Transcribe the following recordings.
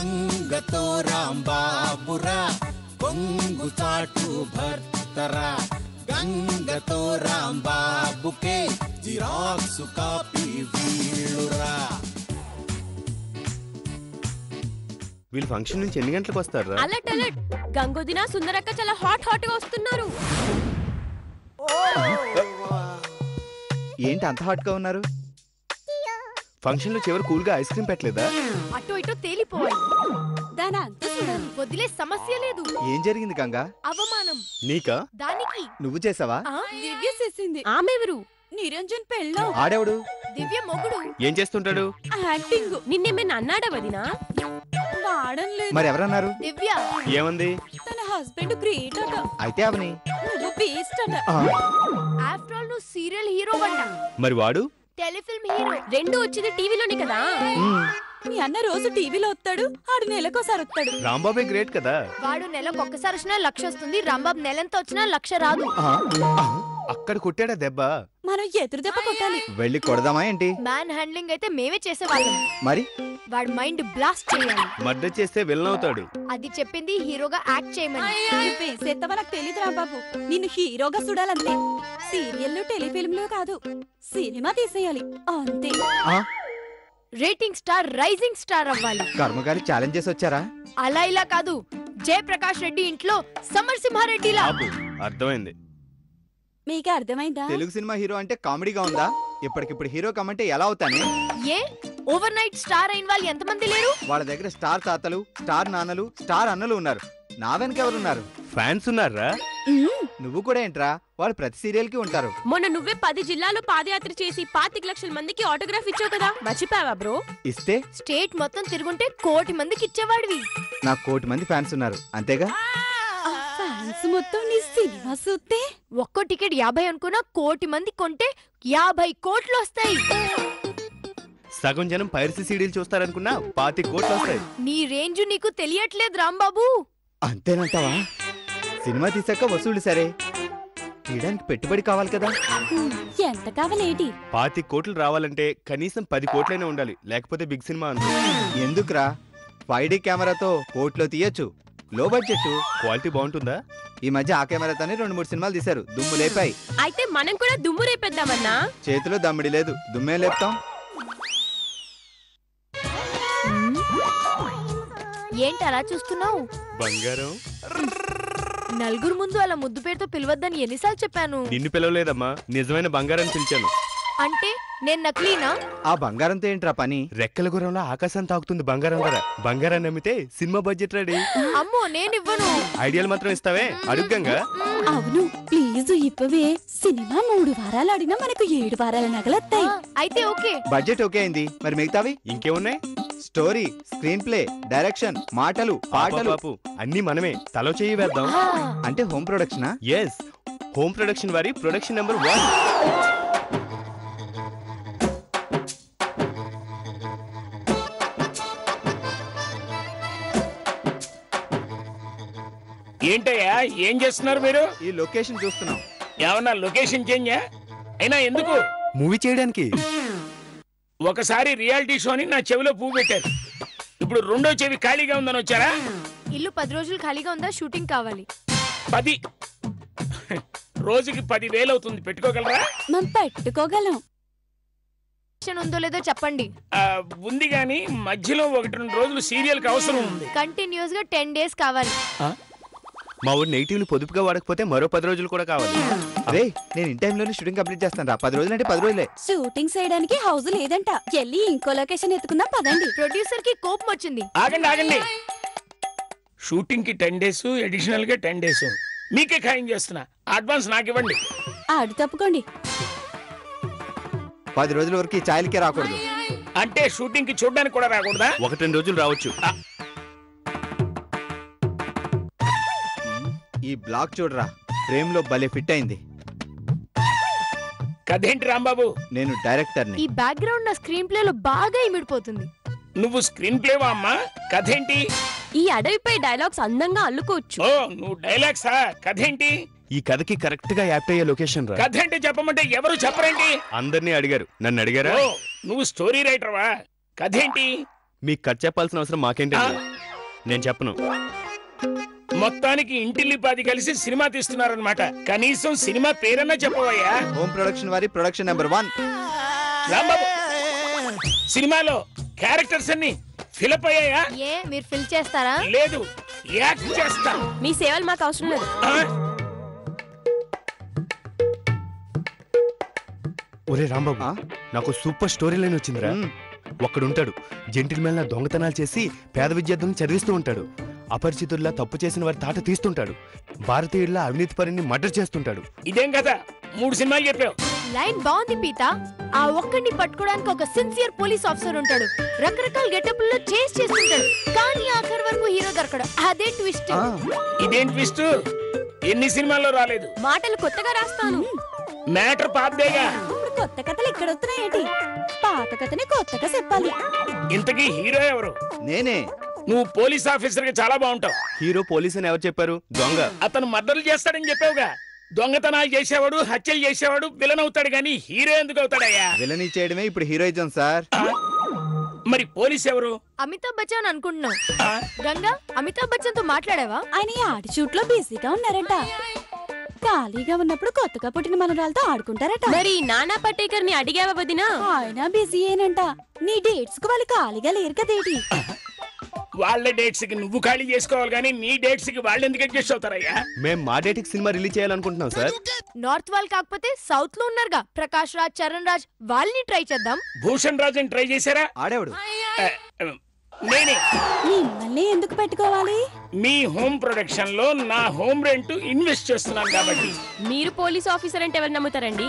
దొంగతో రాంబాబురా కొంగు చాటు భర్తరా గంగతో రాంబాబుకే xerox copy వీళ్ళురా. వీళ్ళు ఫంక్షన్ నుంచి ఎన్ని గంటలకు వస్తారా? అలర్ట్ అలర్ట్, గంగోదిన సుందరక్క చాలా హాట్ గా వస్తున్నారు. ఏంటి అంత హాట్ గా ఉన్నారు? ఫంక్షన్ లో చివరి కూల్ గా ఐస్ క్రీమ్ పెట్టలేదా? అటు ఇటు తేలిపోవాలి. దాని అంత చూడాలి, వదిలే సమస్య లేదు. ఏం జరిగింది గంగా? అవమానం నీకా? దానికి. నువ్వు చేసావా? దివ్య చేసింది. ఆమెవరు? నిరంజన్ పెళ్ళం. ఆడెవడు? దివ్య మొగుడు. ఏం చేస్తుంటాడు? యాక్టింగ్. నిన్నేమైనా అన్నాడా వదినా? మరి ఎవరన్నారు? దివ్య. ఏమంది? తన హస్బెండ్ గ్రేట్ అట. అయితే అవని నువ్వు బేస్ట్ అట. ఆఫ్టర్ ఆల్ నువ్వు సీరియల్ హీరో అంట. మరి వాడు టెలిఫిల్మ్ హీరో. రెండు వచ్చింది టీవీలోనే కదా. మీ అన్న రోజు టీవీలో వస్తాడు, ఆడు నెలకోసారి వస్తాడు. రాంబాబే గ్రేట్ కదా. వాడు నెలకు ఒక్కసారి వచ్చినా 1,00,000 వస్తుంది. రాంబాబు నెలంతా వచ్చినా 1,00,000 రాదు. అక్కడ కొట్టాడా దెబ్బ? మనం ఎదురు దెబ్బ కొట్టాలి. వెళ్ళి కొడదామా ఏంటి? మ్యాన్ హ్యాండ్లింగ్ అయితే మేమే చేసేవాళ్ళం. మరి వాడి మైండ్ బ్లాస్ట్ చేయాలి. మర్డర్ చేస్తే విలన్ అవుతాడు. అది చెప్పింది హీరోగా యాక్ట్ చేయమని. వేసేస్తావా నాకు తెలీదు రాంబాబు. నిన్ను హీరోగా చూడాలంతే. సీరియల్లో టెలిఫిల్మ్లో కాదు, సినిమా తీసేయాలి అంతే. రేటింగ్ స్టార్, రైజింగ్ స్టార్ అవ్వాలి. కర్మగాలి ఛాలెంజ్ చేసి వచ్చారా? అలా ఇలా కాదు, జయప్రకాష్ రెడ్డి ఇంట్లో సమరసింహారెడ్డిలా. అర్థమైంది. మీకు అర్థమైందా? తెలుగు సినిమా హీరో అంటే కామెడీగా ఉందా? ఇప్పటికిప్పుడు హీరో కమ్మంటే ఎలా అవుతానే? ఏ ఓవర్ నైట్ స్టార్ అయిన వాళ్ళు ఎంతమంది లేరు? వాళ్ళ దగ్గర స్టార్ తాతలు, స్టార్ నాన్నలు, స్టార్ అన్నలు ఉన్నారు. నా వెనక ఎవరున్నారు? ఫ్యాన్స్ ఉన్నారా? నువ్వు కూడా ఏంట్రా? వాళ్ళు ప్రతి సీరియల్ కి ఉంటారు. మొన్న నువ్వే 10 జిల్లాలో పాదయాత్ర చేసి 25 లక్షల మందికి ఆటోగ్రాఫ్ ఇచ్చావు కదా, మర్చిపోయావా బ్రో? ఇస్తే స్టేట్ మొత్తం తిరుగుంటే 1 కోటి మందికి ఇచ్చేవాడివి. నాకు 1 కోటి మంది ఫ్యాన్స్ ఉన్నారు అంతేగా? ఫ్యాన్స్ మొత్తం నీ సినిమా చూస్తే ఒక్కో టికెట్ 50 అనుకున్నా 1 కోటి మంది కొంటే 50 కోట్లు వస్తాయి. సగం జనం పైరసీ సీడీలు చూస్తారనుకున్నా 25 కోట్లు వస్తాయి. నీ రేంజ్ నీకు తెలియట్లేదు రాంబాబు. అంతేనంటావా? సినిమా తీసాక వసూలు సరే, తీయడానికి పెట్టుబడి కావాలి కదా. ఎంత కావాలేటి? 25 కోట్లు రావాలంటే కనీసం 10 కోట్లైనా ఉండాలి, లేకపోతే బిగ్ సినిమా అంతే. ఎందుకురా? 5D కెమెరాతో కోట్లో తీయచ్చు. లో బడ్జెట్, క్వాలిటీ బాగుంటుందా? ఈ మధ్య ఆ కెమెరాతోనే 2-3 సినిమాలు తీశారు, దుమ్ము లేపాయి. అయితే మనం కూడా దుమ్ము రేపేద్దామన్నా. చేతిలో దమ్మిడి లేదు, దుమ్మే లేపుతాం. ఏంటి అలా చూస్తున్నావు? బంగారం. నలుగురు ముందు అలా ముద్దు పేరుతో పిలవద్దని ఎన్నిసార్లు చెప్పాను? నిన్ను పిలవలేదమ్మా, నిజమైన బంగారాన్ని పిలిచాను. అంటే నేను నకిలీనా? ఆ బంగారంతో ఏంట్రా పని? రెక్కల గుర్రంలో ఆకాశం తాకుతుంది బంగారం ధర. బంగారాన్ని అమ్మితే సినిమా బడ్జెట్ రెడీ. అమ్మో నేనివ్వను. ఐడియాలు మాత్రం ఇస్తావే? అడుగంగా. అవును ప్లీజ్ ఇవ్వవే. సినిమా 3 వారాలు ఆడినా మనకు 7 వారాల నగలొస్తాయి. అయితే ఓకే. బడ్జెట్ ఓకే అయింది, మరి మిగతావి? ఇంకేమున్నాయి? స్టోరీ, స్క్రీన్ ప్లే, డైరెక్షన్, మాటలు, పాటలు అన్ని మనమే తలో చెయ్యి వేద్దాం. అంటే హోమ్ ప్రొడక్షనా? ఎస్, హోమ్ ప్రొడక్షన్ వారి ప్రొడక్షన్ నెంబర్ 1. ఏంటయ్యా ఏం చేస్తున్నారు మీరు? ఈ లొకేషన్ చూస్తున్నాం. ఏమన్నా లొకేషన్ చేంజ్ అయినా? ఎందుకు? మూవీ చేయడానికి. ఒకసారి రియాలిటీ షోని నా చెవిలో పువ్వు పెట్టారు, ఇప్పుడు రెండో చెవి ఖాళీగా ఉందని వచ్చారా? ఇల్లు 10 రోజులు ఖాళీగా ఉందా? షూటింగ్ కావాలి. 10 రోజుకి 10,000 అవుతుంది, పెట్టుకోగలరా? మనం పెట్టుకోగలం. ఉందో లేదో చెప్పండి. ఉంది గాని మధ్యలో 1-2 రోజులు సీరియల్ కి అవసరం ఉంది. కంటిన్యూస్ గా 10 డేస్ కావాలి. మా ఊరు నెగిటివ్లు పొదుపుగా వాడకపోతే మరో 10 రోజులు కూడా కావాలి. అరే నేను ఇన్ టైం లోనే షూటింగ్ కంప్లీట్ చేస్తాను రా. 10 రోజులు అంటే 10 రోజులే. షూటింగ్ చేయడానికి హౌస్ లేదంట. వెళ్ళి ఇంకో లొకేషన్ ఎత్తుకుందాం పదండి. ప్రొడ్యూసర్ కి కోపం వచ్చింది. ఆగండి. షూటింగ్ కి 10 డేస్, అడిషనల్ గా 10 డేస్ మీకే ఖాయం చేస్తున్నా. అడ్వాన్స్ నాకు ఇవ్వండి. ఆడు తప్పుకోండి. 10 రోజుల వరకు ఈ ఛాయలకే రాకూడదు. అంటే షూటింగ్ కి చూడడానికి కూడా రాకూడదా? 1-2 రోజులు రావచ్చు. ఈ బ్లాక్ చూడరా, ఫ్రేమ్ లో భలే ఫిట్ అయింది. కథేంటి రాంబాబు? నేను డైరెక్టర్ని. ఈ బ్యాక్గ్రౌండ్ నా స్క్రీన్ ప్లే లో బాగా ఇమిడిపోతుంది. నువ్వు స్క్రీన్ ప్లేవా అమ్మా? కథేంటి? ఈ అడవిపై డైలాగ్స్ అందంగా అల్లుకోవచ్చు. ఓ నువ్వు డైలాగ్సా? కథేంటి? ఈ కథకి కరెక్ట్ గా యాప్ట్ అయ్యే లొకేషన్ రా. కథ అంటే చెప్పమంటే ఎవరు చెప్పరేంటి? అందరినీ అడిగారు, నన్ను అడిగారా? నువ్వు స్టోరీ రైటర్వా? కథేంటి? మీకు కట్ చెప్పాల్సిన అవసరం మాకేంటండి? నేను చెప్పను. మొత్తానికి ఇంటిల్లిపాది కలిసి సినిమా తీస్తున్నారనమాట. కనీసం సినిమా పేరన్నా చెప్పవయ్యా. హోమ్ ప్రొడక్షన్ వారి ప్రొడక్షన్ నెంబర్ 1. రాంబాబు, సినిమాలో క్యారెక్టర్స్ అన్ని ఫిలప్ అయ్యాయా? మీరు ఫిల్ చేస్తారా? లేదు, యాక్ట్ చేస్తా. మీ సేవలు మాకు అవసరం లేదు. ఒరే రాంబాబు, నాకు సూపర్ స్టోరీ లైన్ వచ్చిందిరా. ఒక్కడుంటాడు, జెంటిల్మెన్ లా దొంగతనాలు చేసి పేద విద్యార్థులను చదివిస్తూ ఉంటాడు. అపరిచితుల్లా తప్పు చేసిన వారి తాట తీస్తుంటాడు. భారతీయుల్లా అవినీతి పనిని మర్డర్ చేస్తుంటాడు. ఇదేం కదా 3 సినిమాలు చెప్పావు. లైన్ బాగుంది పీత. ఆ ఒక్కడిని పట్టుకోవడానికి ఒక సిన్సియర్ పోలీస్ ఆఫీసర్ ఉంటాడు. రకరకాల గెటప్లలో చేస్ చేస్తుంటాడు. కానీ ఆఖరి వరకు హీరో దొరకడు. అదే ట్విస్ట్. ఇదేం ట్విస్ట్? ఎన్ని సినిమాల్లో రాలేదు. మాటలు కొత్తగా రాస్తాను. మ్యాటర్ పాతదేగా. ఇప్పుడు కొత్త కథలు ఇక్కడ వస్తున్నాయేంటి? పాత కథని కొత్తగా చెప్పాలి. ఇంతకీ హీరో ఎవరు? నేనే. నువ్వు పోలీస్ ఆఫీసర్ గా చాలా బాగుంటావు. హీరో పోలీస్ అని ఎవరు చెప్పారు? దొంగ. అతను మర్డర్లు చేస్తాడని చెప్పావుగా. దొంగతనాలు చేసేవాడు, హత్యలు చేసేవాడు విలన్ అవుతాడు గానీ హీరో ఎందుకు అవుతాడయ్యా? విలన్ చేయడమే ఇప్పుడు హీరోయిజం సార్. మరి పోలీస్ ఎవరు? అమితాబ్ బచ్చన్ అనుకుంటున్నావు. గంగా, అమితాబ్ బచ్చన్ తో మాట్లాడావా? ఆయన ఆడి షూట్ లో బిజీగా ఉన్నారంట. ఖాళీగా ఉన్నప్పుడు కొత్తగా పుట్టిన మనరాలతో ఆడుకుంటారట. మరి నానా పటేకర్ ని అడిగావా వదినా? ఆయన బిజీ ఏనంట. నీ డేట్స్ కు వాళ్ళు ఖాళీగా లేరు కదేటి? వాళ్ళ డేట్స్ కి నువ్వు ఖాళీ చేసుకోవాలి కానీ నీ డేట్స్ కి వాళ్ళు ఎందుకు అడ్జస్ట్ అవుతారయ్యా? మేము మా డేట్ సినిమా రిలీజ్ చేయాలనుకుంటున్నాం సార్. నార్త్ వాళ్ళు కాకపోతే సౌత్ లో ఉన్నారుగా ప్రకాష్ రాజ్, చరణ్ రాజ్, వాళ్ళని ట్రై చేద్దాం. భూషణ్ రాజ్ ట్రై చేశారా? ఆడేవాడు నేనే. మిమ్మల్ని ఎందుకు పెట్టుకోవాలి? మీ హోమ్ ప్రొడక్షన్ లో నా హోమ్ రెంట్ ఇన్వెస్ట్ చేస్తున్నాను కాబట్టి. మీరు పోలీస్ ఆఫీసర్ అంటే ఎవరు నమ్ముతారండి?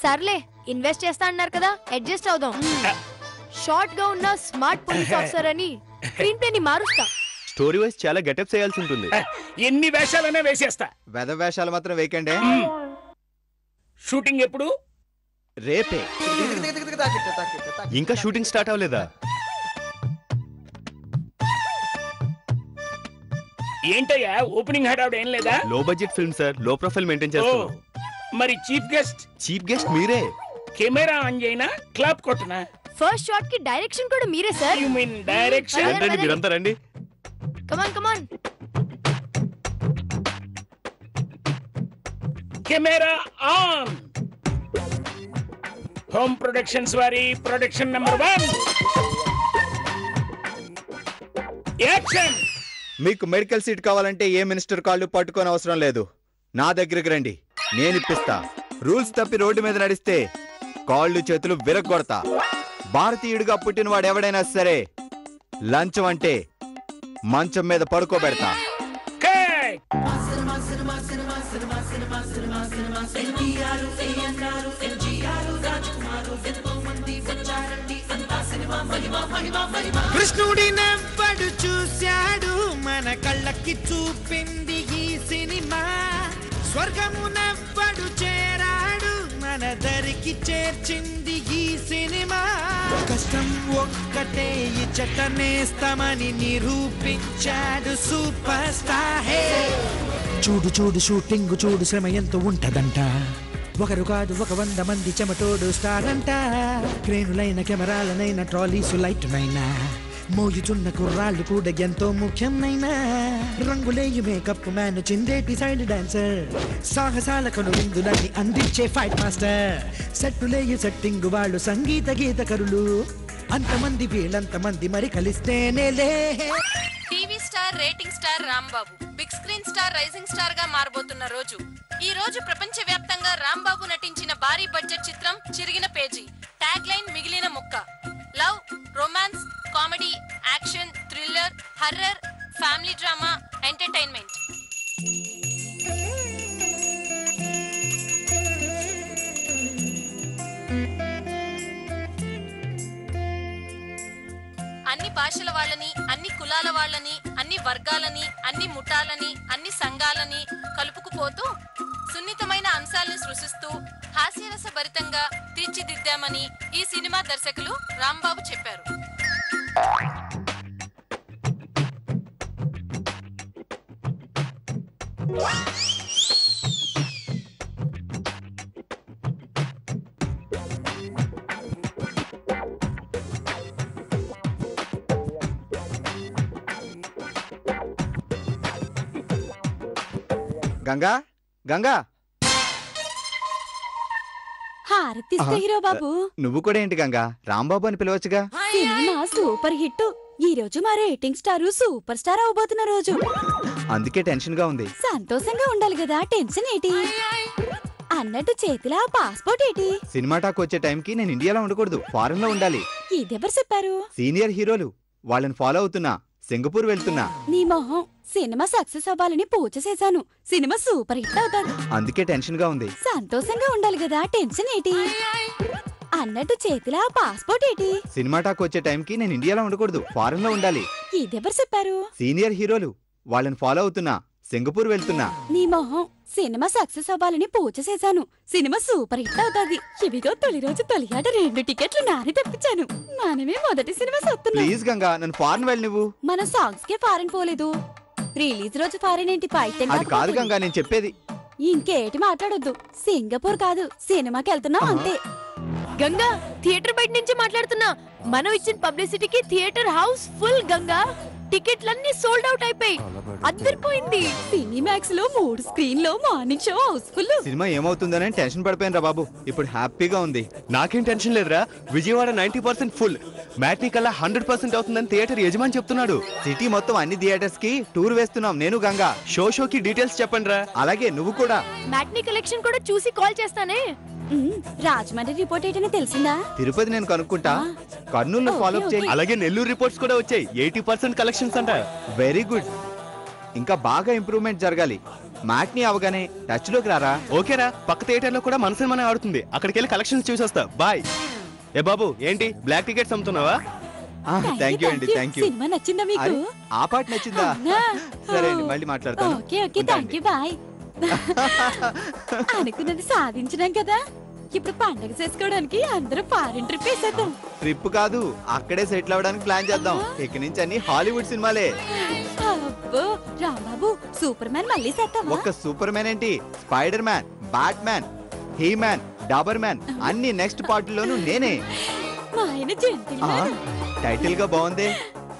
సర్లే, ఇన్వెస్ట్ చేస్తా అన్నారు కదా, అడ్జస్ట్ అవుదాం. షార్ట్ గా ఉన్న స్మార్ట్ పోలీస్ ఆఫీసర్ అని స్క్రీన్ ప్లే ని మారుస్తా. స్టోరీ వైస్ చాలా గెటప్ చేయాల్సి ఉంటుంది. ఎన్ని వేషాలనే వేసేస్తా. వెద వేషాలు మాత్రం వేయకండి. షూటింగ్ ఎప్పుడు? రేపే. ఇంకా షూటింగ్ స్టార్ట్ అవ్వలేదా? ఏంటయ్యా ఓపెనింగ్ హడావుడు ఏం లేదా? లో బడ్జెట్ ఫిల్మ్ సార్, లో ప్రొఫైల్ మెయింటైన్ చేస్తున్నాం. మరి చీఫ్ గెస్ట్? చీఫ్ గెస్ట్ మీరే. కెమెరా ఆన్ చేయనా, క్లాప్ కొట్టనా? ఫస్ట్ షాట్ కి డైరెక్షన్ కూడా మీరే సార్. You mean direction? రండి, మీరంతా రండి. Come on come on. Camera on. Home productions వారి ప్రొడక్షన్ నెంబర్ 1. యాక్షన్. మీకు మెడికల్ సీట్ కావాలంటే ఏ మినిస్టర్ కాళ్ళు పట్టుకోని అవసరం లేదు. నా దగ్గరికి రండి, నేను ఇప్పిస్తా. రూల్స్ తప్పి రోడ్డు మీద నడిస్తే కాళ్ళు చేతులు విరగొడతా. భారతీయుడిగా పుట్టిన వాడు ఎవడైనా సరే లంచం అంటే మంచం మీద పడుకోబెడతా. కృష్ణుడినెవ్వడు చూశాడు, మన కళ్ళకి చూపింది ఈ సినిమా. స్వర్గమునెవ్వడు చేరాడు, మన దరికి చేర్చింది ఈ సినిమా. కష్టం ఒక్కటే ఇచ్చట నేస్తమని నిరూపించాడు సూపర్ స్టార్. హే చూడు చూడు షూటింగ్ చూడు, శ్రమ ఎంతో ఉంటదంట. ఒకరు కాదు 100 మంది చెమటోడు స్టార్ అంట. క్రేనులైన కెమెరాలనైనా ట్రాలీసు లైట్నైనా మోయుచున్న కుర్రాళ్ళు కూడా ఎంతో ముఖ్యమైనా. రంగులేయు మేకప్ మ్యాన్, చిందేటి సైడ్ డాన్సర్, సాహసాలకును విందులన్నీ అందించే ఫైట్ మాస్టర్. సెట్టులేయు సెట్టింగ్ వాళ్ళు సంగీత గీతకరులు. అంతమంది వీళ్ళంతమంది మరి కలిస్తేనేలే. TV star, rating star Rambabu big screen star, rising star గా మారబోతున్న రోజు ఈ రోజు. ప్రపంచవ్యాప్తంగా రాంబాబు నటించిన భారీ బడ్జెట్ చిత్రం చిరిగిన పేజీ. ట్యాగ్ లైన్ మిగిలిన ముక్క. Love, romance, comedy, action, thriller, horror, family drama, entertainment. అన్ని భాషల వాళ్ళని, అన్ని కులాల వాళ్ళని, అన్ని వర్గాలని, అన్ని ముఠాలని, అన్ని సంఘాలని కలుపుకుపోతూ సున్నితమైన అంశాలను సృష్టిస్తూ హాస్యరసభరితంగా తీర్చిదిద్దామని ఈ సినిమా దర్శకులు రాంబాబు చెప్పారు. గంగా గంగా హారతిస్తే హీరో బాబు. నువ్వు కూడా ఏంటి గంగా, రాంబాబు అని పిలవచ్చుగా. Cinema super hit. ఈ రోజు మా రేటింగ్ స్టార్ సూపర్ స్టార్ అవబోతున్న రోజు. అందుకే టెన్షన్ గా ఉంది. సంతోషంగా ఉండాలి కదా, టెన్షన్ ఏంటి? అన్నట్టు చేతిలో పాస్పోర్ట్ ఏంటి? సినిమా టాక్ వచ్చే టైంకి నేను ఇండియాలో ఉండకూడదు, ఫారెన్ లో ఉండాలి. ఇదెవరు చెప్పారు? సీనియర్ హీరోలు, వాళ్ళని ఫాలో అవుతున్నా, సింగపూర్ వెళ్తున్నా. నీ మొహం. సినిమా సక్సెస్ అవ్వాలని పూజ చేశాను. సినిమా సూపర్ హిట్ అవుతాడు. అందుకే టెన్షన్ గా ఉంది. సంతోషంగా ఉండాలి కదా, టెన్షన్ ఏంటి? అన్నట్టు చేతిలో పాస్పోర్ట్ ఏంటి? సినిమా టాక్ వచ్చే టైంకి నేను ఇండియాలో ఉండకూడదు, ఫారెన్ లో ఉండాలి. ఇదెవరు చెప్పారు? సీనియర్ హీరోలు, వాళ్ళని ఫాలో అవుతున్నా, సింగపూర్ వెళ్తున్నా. నీ మొహం. సినిమా సక్సెస్ అవ్వాలని పూజ చేశాను. సినిమా సూపర్ హిట్ అవుతాది. ఇవిగో తొలి రోజు తొలి ఆట 2 టికెట్లు నాని తెప్పించాను. మనమే మొదటి సినిమా సొత్తున్నాం. ప్లీజ్ గంగా, నన్ను ఫారెన్ వెళ్ళి నువ్వు. మన సాంగ్స్ కే ఫారెన్ పోలేదు. రిలీజ్ రోజు ఫారెన్ ఏంటి? అది కాదు గంగా నేను చెప్పేది. ఇంకేటి మాట్లాడొద్దు. సింగపూర్ కాదు, సినిమాకి వెళ్తున్నాం అంతే. గంగా, థియేటర్ బయట నుంచి మాట్లాడుతున్నా. మనం ఇచ్చిన పబ్లిసిటీకి థియేటర్ హౌస్ ఫుల్. గంగా, టికెట్లన్నీ సోల్డ్ అవుట్ అయిపోయి అద్దరిపోయింది. సినిమాక్స్ లో 3 స్క్రీన్ లో morning show house full. Cinema ఏమవుతుందని టెన్షన్ పడిపోయినరా బాబు. ఇప్పుడు హ్యాపీగా ఉంది. నాకేం టెన్షన్ లేదురా. విజయవాడ 90% ఫుల్. మ్యాట్నీ కల్లా 100% అవుతుందని థియేటర్ యజమాని చెప్తున్నాడు. సిటీ మొత్తం అన్ని థియేటర్స్ కి టూర్ వేస్తున్నాం నేను గంగా. షోకి డీటెయిల్స్ చెప్పండి రా. అలాగే నువ్వు కూడా. మ్యాట్నీ కలెక్షన్ కూడా చూసి కాల్ చేస్తానే. రాజమండ్రి రిపోర్ట్ ఏంటనే తెలిసిందా? తిరుపతి నేను కనుక్కుంటా. కర్నూలు ఫాలో అప్ చేయి. అలాగే నెల్లూరు రిపోర్ట్స్ కూడా వచ్చాయి. 80% కలెక్షన్స్ అంట. Very good. ఇంకా బాగా ఇంప్రూవ్మెంట్ జరగాలి. మ్యాట్నీ అవగానే టచ్ లోకి రారా. ఓకేరా. పక్క థియేటర్ లో కూడా మన సినిమానే ఆడుతుంది. అక్కడికి వెళ్ళి కలెక్షన్స్ చూసి వస్తా. బాయ్. ఏ బాబు, ఏంటి బ్లాక్ టికెట్స్ అమ్ముతున్నావా? థ్యాంక్ యూ అండి, థ్యాంక్ యూ. సినిమా నచ్చిందా మీకు? ఆ పాట నచ్చిందా? సరే అండి, మళ్ళీ మాట్లాడతాను. Okay okay, thank you, bye. అనుకున్నది సాధించినాం కదా. ఇప్పుడు పండగ చేసుకోవడానికి అందరూ ఫారెన్ ట్రిప్ వేసేద్దాం. ట్రిప్ కాదు, అక్కడే సెటిల్ అవ్వడానికి ప్లాన్ చేద్దాం. ఇక నుంచి అన్ని హాలీవుడ్ సినిమాలే. అబ్బో రాంబాబు, సూపర్ మ్యాన్ మళ్ళీ చేద్దామా? ఒక్క సూపర్ మ్యాన్ ఏంటి, spider man, bat man, he man, Dabur man అన్ని నెక్స్ట్ పార్ట్ లోను నేనే. మా ఆయన జెంటిల్ మ్యాన్. టైటిల్ గా బాగుంది.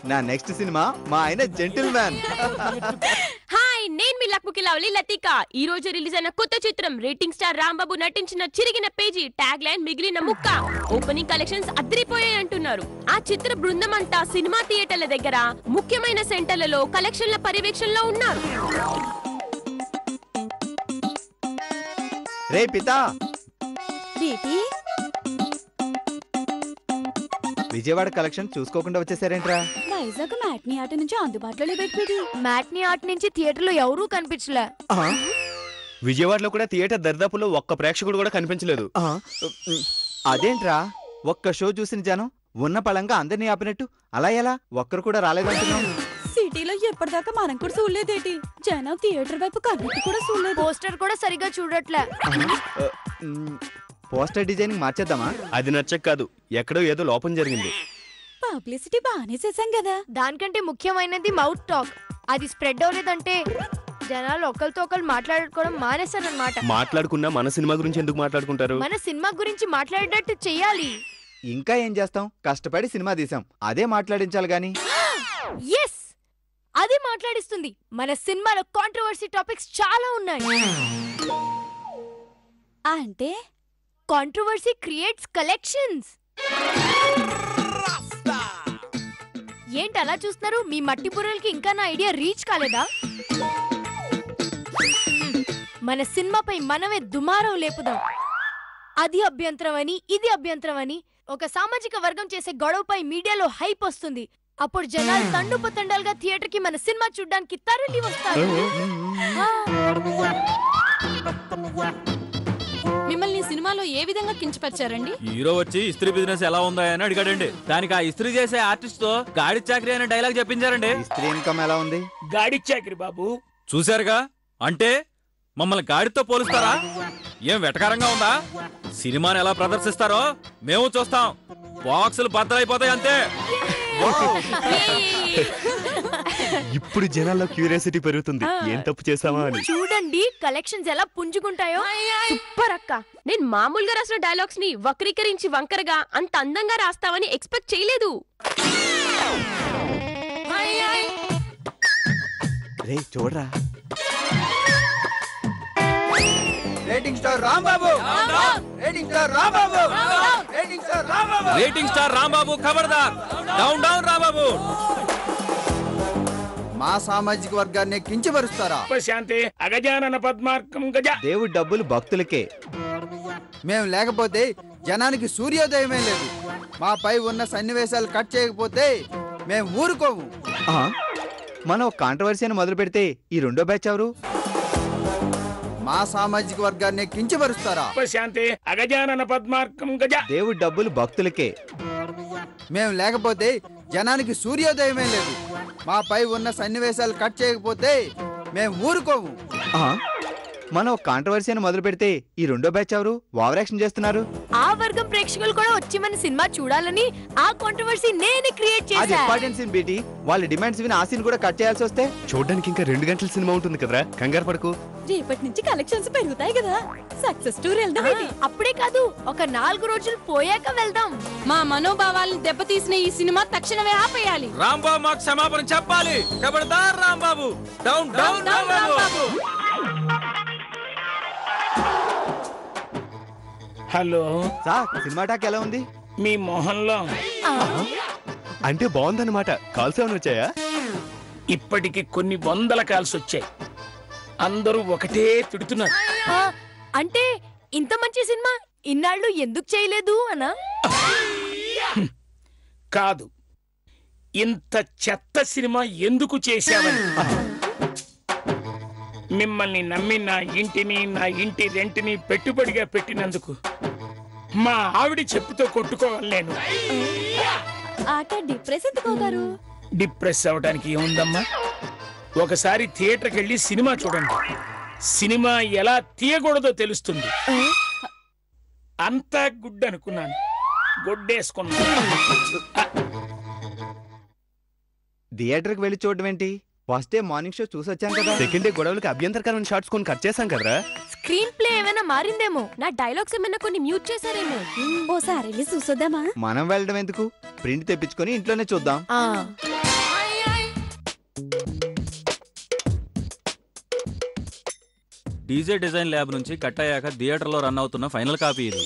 నా నెక్స్ట్ సినిమా మా ఆయన జెంటిల్ మ్యాన్. హాయ్, నేను మీ లక్ముకి లవ్లీ లతిక. ఈ రోజు రిలీజ్ అయిన కొత్త చిత్రం రేటింగ్ స్టార్ రాంబాబు నటించిన చిరిగిన పేజీ, ట్యాగ్ లైన్ మిగిలిన ముక్క, ఓపెనింగ్ కలెక్షన్స్ అద్దరిపోయాయి అంటున్నారు. ఆ చిత్ర బృందం అంతా సినిమా థియేటర్ల దగ్గర ముఖ్యమైన సెంటర్లలో కలెక్షన్ల పర్యవేక్షణలో ఉన్నారు. రే పితా, బేటీ విజయవాడ కలెక్షన్ చూసుకోకుండా వచ్చేసారేంట్రా? వైజాగ్ మ్యాట్నీ ఆట నుంచి అందుబాటులో పెట్టి. మ్యాట్నీ ఆర్ట్ నుంచి థియేటర్ లో ఎవరూ కనిపించలే. విజయవాడలో కూడా థియేటర్ దరిదాపుల్లో ఒక్క ప్రేక్షకుడు కూడా కనిపించలేదు. అదేంట్రా, ఒక్క షో చూసిన జనం ఉన్న పళంగా అందరినీ ఆపినట్టు అలా ఎలా ఒక్కరు కూడా రాలేదంటున్నాం? సిటీలో ఎప్పటిదాకా మనం కూడా చూడలేదేటి. జనం థియేటర్ వైపు కన్నెత్తి కూడా చూడలేదు. పోస్టర్ కూడా సరిగా చూడట్లే. Poster designing మార్చేద్దామా? అది నచ్చక కాదు, ఎక్కడో ఏదో లోపం జరిగింది. పబ్లిసిటీ బాగానే చేశాం కదా. దానికంటే ముఖ్యమైనది మౌత్ టాక్. అది స్ప్రెడ్ అవ్వలేదంటే జనాలు ఒకరితో ఒకరు మాట్లాడుకోవడం మానేశారన్నమాట. మాట్లాడుకున్నా మన సినిమా గురించి ఎందుకు మాట్లాడుకుంటారు? మన సినిమా గురించి మాట్లాడేటట్టు చెయ్యాలి. ఇంకా ఏం చేస్తాం, కష్టపడి సినిమా తీసాం, అదే మాట్లాడించాలి గాని. ఎస్, అది మాట్లాడిస్తుంది. మన సినిమాలో కాంట్రవర్సీ టాపిక్స్ చాలా ఉన్నాయి. అంటే కాంట్రవర్సీ క్రియేట్స్ కలెక్షన్స్. ఏంటి అలా చూస్తున్నారు? మీ మట్టి బుర్రలకి ఇంకా నా ఐడియా రీచ్ కాలేదా? మన సినిమాపై మనమే దుమారం లేపుదాం. అది అభ్యంతరం అని, ఇది అభ్యంతరం అని ఒక సామాజిక వర్గం చేసే గొడవపై మీడియాలో హైప్ వస్తుంది. అప్పుడు జనాలు తండుపతండాలుగా థియేటర్ కి మన సినిమా చూడ్డానికి తరలి వస్తారు. మిమ్మల్ని సినిమాలో ఏ విధంగా కించపరిచారండి? హీరో వచ్చి ఇస్త్రీ బిజినెస్ ఎలా ఉందా అని అడిగాడండి. దానికి ఆ ఇస్త్రీ చేసే ఆర్టిస్ట్ తో గాడి చాకరీ అనే డైలాగ్ చెప్పించారండి. ఇస్త్రీ ఇన్కమ్ ఎలా ఉంది? గాడి చాకరీ బాబు. చూశారుగా, అంటే మమ్మల్ని గాడితో పోలుస్తారా? ఏం వెటకారంగా ఉందా? సినిమాని ఎలా ప్రదర్శిస్తారో మేము చూస్తాం. బాక్సులు బద్దలైపోతాయి అంతే. ఇప్పుడు జనాల్లో క్యూరియాసిటీ పెరుగుతుంది, ఏం తప్పు చేసామా అని. చూడండి కలెక్షన్స్ ఎలా పుంజుకుంటాయో. సూపర్ అక్క. నేను మామూలుగా రాసిన డైలాగ్స్ ని వక్రీకరించి వంకరగా అంత అందంగా రాస్తావని ఎక్స్పెక్ట్ చేయలేదు. రే చూడరా, rating star Rambabu rating star Rambabu rating star Rambabu rating star Rambabu ఖబర్దార్ డౌన్ డౌన్ రాంబాబు. మా సామాజిక వర్గాన్ని కించపరుస్తారా? శాంతి అగజానన పద్మార్కం గజ. దేవుడి డబ్బులు భక్తులకే. మేము లేకపోతే జనానికి సూర్యోదయమే లేదు. మాపై ఉన్న సన్నివేశాలు కట్ చేయకపోతే మేము ఊరుకోము. మనం కాంట్రవర్సీని మొదలు పెడితే ఈ రెండో బ్యాచ్ ఎవరు? మా సామాజిక వర్గాన్ని కించపరుస్తారా? శాంతి అగజానన పద్మార్కం గజ. దేవుడి డబ్బులు భక్తులకే. మేము లేకపోతే జనానికి సూర్యోదయమే లేదు. మాపై ఉన్న సన్నివేశాలు కట్ చేయకపోతే మేము ఊరుకోము. మనం కాంట్రవర్సీని మొదలు పెడితే ఈ రెండో బ్యాచ్ ఎవరు? ఓవర్ యాక్షన్ చేస్తున్నారు. ఆ వర్గం ప్రేక్షకులు కూడా వచ్చి మన సినిమా చూడాలని ఆ కాంట్రవర్సీ నేనే క్రియేట్ అది చేశా. ఇంపార్టెంట్ సీన్ బీటీ. వాళ్ళ డిమాండ్స్ విని ఆ సీన్ కూడా కట్ చేయాల్సి వస్తే చూడడానికి ఇంకా 2 గంటల సినిమా ఉంటుంది కదరా, కంగారు పడకు. రేపటి నుంచి కలెక్షన్స్ పెరుగుతాయి కదా, సక్సెస్ టూర్ వెళ్దాం. అప్పుడే కాదు, ఒక 4 రోజులు పోయాక వెళ్దాం. మా మనోభావాలను దెబ్బతీసిన ఈ సినిమా తక్షణమే ఆపేయాలి. రాంబాబు మాకు క్షమాపణ చెప్పాలి. ఖబర్దార్ Rambabu down down Rambabu. Hello sir, cinema talk ఎలా ఉంది? మీ మొహంలో అంటే బాగుందన్నమాట. కాల్స్ ఏమైనా వచ్చాయా? ఇప్పటికి కొన్ని వందల కాల్స్ వచ్చాయి. అందరూ ఒకటే తిడుతున్నారు. అంటే ఇంత మంచి సినిమా ఇన్నాళ్ళు ఎందుకు చేయలేదు అనా? కాదు, ఇంత చెత్త సినిమా ఎందుకు చేశావని. మిమ్మల్ని నమ్మి నా ఇంటిని, నా ఇంటి రెంట్ని పెట్టుబడిగా పెట్టినందుకు మా ఆవిడ చెప్పుతో కొట్టుకోవాలి నేను. ఆట డిప్రెస్ ఎందుకవుతారు? డిప్రెస్ అవడానికి ఏముందమ్మా? ఒకసారి థియేటర్కి వెళ్ళి సినిమా చూడండి. సినిమా ఎలా తీయకూడదో తెలుస్తుంది. అంతా గుడ్ అనుకున్నాను, గొడ్డేసుకున్నాను. థియేటర్కి వెళ్ళి చూడడం ఏంటి? ఫస్ట్ డే మార్నింగ్ షో చూసి వచ్చాం కదా. సెకండ్ డే గొడవలకి అభ్యంతరకరమైన షార్ట్స్ కొని కట్ చేశాం కదరా. స్క్రీన్ ప్లే ఏమైనా మారిందేమో, నా డైలాగ్స్ ఏమైనా కొన్ని మ్యూట్ చేశారేమో. ఓసారి వెళ్ళి చూసొద్దామా? మనం వెళ్ళడం ఎందుకు, ప్రింట్ తెప్పించుకొని ఇంట్లోనే చూద్దాం. డీజే డిజైన్ ల్యాబ్ నుంచి కట్ అయ్యాక థియేటర్లో రన్ అవుతున్న ఫైనల్ కాపీ ఇది.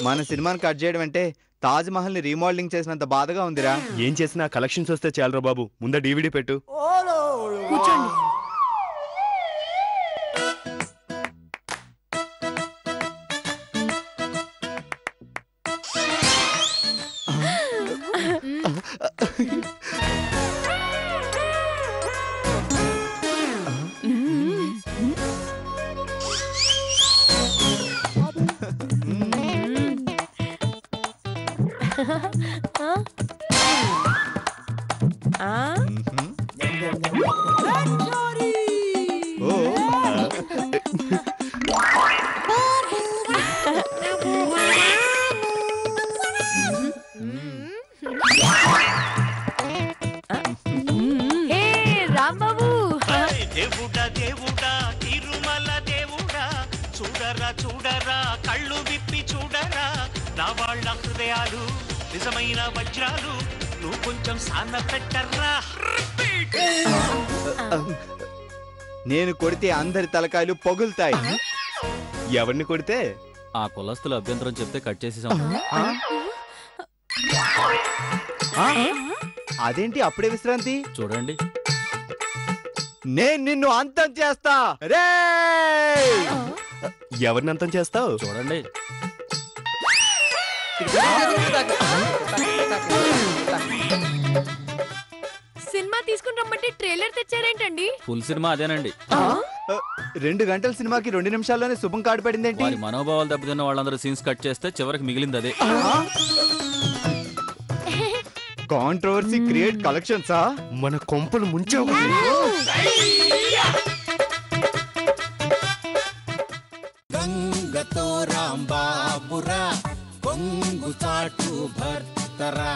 మన సినిమాని కట్ చేయడం అంటే తాజ్ మహల్ ని రీమోడలింగ్ చేసినంత బాధగా ఉందిరా. ఏం చేసినా కలెక్షన్స్ వస్తే చాలరా బాబు. ముందు DVD పెట్టు. కూర్చోండి. రాంబాబు, దేవుడా దేవుడా తిరుమల దేవుడా, చూడరా చూడరా కళ్ళు విప్పి చూడరా, నా వాళ్ళ హృదయాలు నిజమైన వజ్రాలు, నువ్వు కొంచెం సాన పెట్టర్రా. నేను కొడితే అందరి తలకాయలు పగులుతాయి. ఎవరిని కొడితే? ఆ కులస్తులు అభ్యంతరం చెప్తే కట్ చేసేసాం. అదేంటి అప్పుడే విశ్రాంతి? చూడండి, నేను నిన్ను అంతం చేస్తా రే. ఎవరిని అంతం చేస్తావు? చూడండి. సినిమా తీసుకుని రమ్మంటే ట్రైలర్ తెచ్చారేంటండి? ఫుల్ సినిమా అదేనండి. 2 గంటల సినిమాకి 2 నిమిషాల్లోనే శుభం కార్డు పడిందేంటి? వారి మనోభావాలు దెబ్బతిన్న వాళ్ళందరూ సీన్స్ కట్ చేస్తే చివరికి మిగిలింది అదే. కాంట్రవర్సీ క్రియేట్ కలెక్షన్సా? మన కొంపలు ముంచావు. గంగతో రాంబాబురా కొంగు చాటు భర్తరా.